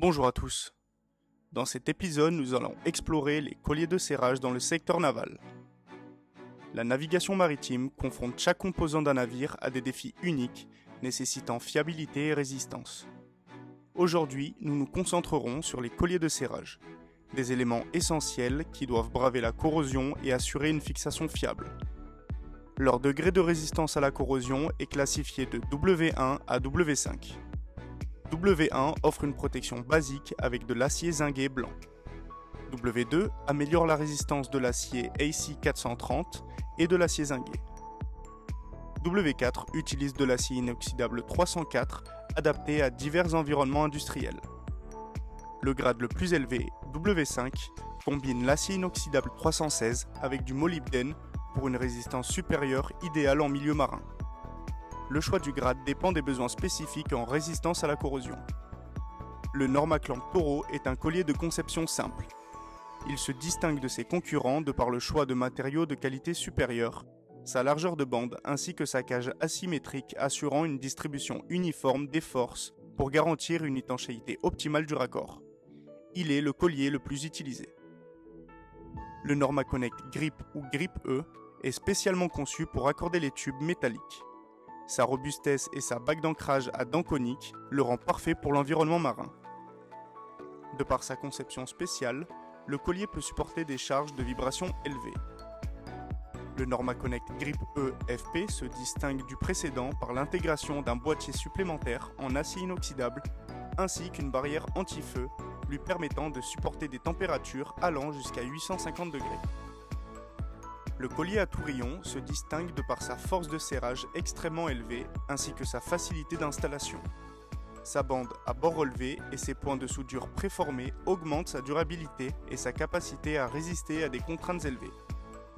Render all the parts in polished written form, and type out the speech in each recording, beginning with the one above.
Bonjour à tous. Dans cet épisode, nous allons explorer les colliers de serrage dans le secteur naval. La navigation maritime confronte chaque composant d'un navire à des défis uniques, nécessitant fiabilité et résistance. Aujourd'hui, nous nous concentrerons sur les colliers de serrage, des éléments essentiels qui doivent braver la corrosion et assurer une fixation fiable. Leur degré de résistance à la corrosion est classifié de W1 à W5. W1 offre une protection basique avec de l'acier zingué blanc. W2 améliore la résistance de l'acier AC430 et de l'acier zingué. W4 utilise de l'acier inoxydable 304 adapté à divers environnements industriels. Le grade le plus élevé, W5, combine l'acier inoxydable 316 avec du molybdène pour une résistance supérieure idéale en milieu marin. Le choix du grade dépend des besoins spécifiques en résistance à la corrosion. Le Normaclamp Toro est un collier de conception simple. Il se distingue de ses concurrents de par le choix de matériaux de qualité supérieure, sa largeur de bande ainsi que sa cage asymétrique assurant une distribution uniforme des forces pour garantir une étanchéité optimale du raccord. Il est le collier le plus utilisé. Le Normaconnect Grip ou Grip E est spécialement conçu pour accorder les tubes métalliques. Sa robustesse et sa bague d'ancrage à dents coniques le rend parfait pour l'environnement marin. De par sa conception spéciale, le collier peut supporter des charges de vibration élevées. Le Normaconnect Grip E FP se distingue du précédent par l'intégration d'un boîtier supplémentaire en acier inoxydable ainsi qu'une barrière anti-feu lui permettant de supporter des températures allant jusqu'à 850 degrés. Le collier à tourillon se distingue de par sa force de serrage extrêmement élevée ainsi que sa facilité d'installation. Sa bande à bord relevé et ses points de soudure préformés augmentent sa durabilité et sa capacité à résister à des contraintes élevées.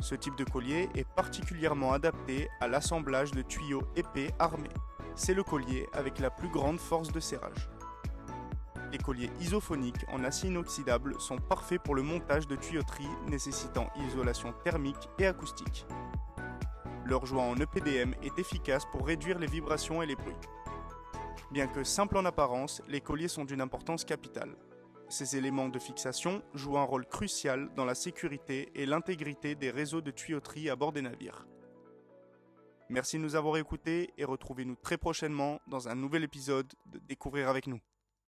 Ce type de collier est particulièrement adapté à l'assemblage de tuyaux épais armés. C'est le collier avec la plus grande force de serrage. Les colliers isophoniques en acier inoxydable sont parfaits pour le montage de tuyauteries nécessitant isolation thermique et acoustique. Leur joint en EPDM est efficace pour réduire les vibrations et les bruits. Bien que simples en apparence, les colliers sont d'une importance capitale. Ces éléments de fixation jouent un rôle crucial dans la sécurité et l'intégrité des réseaux de tuyauterie à bord des navires. Merci de nous avoir écoutés et retrouvez-nous très prochainement dans un nouvel épisode de Découvrir avec nous.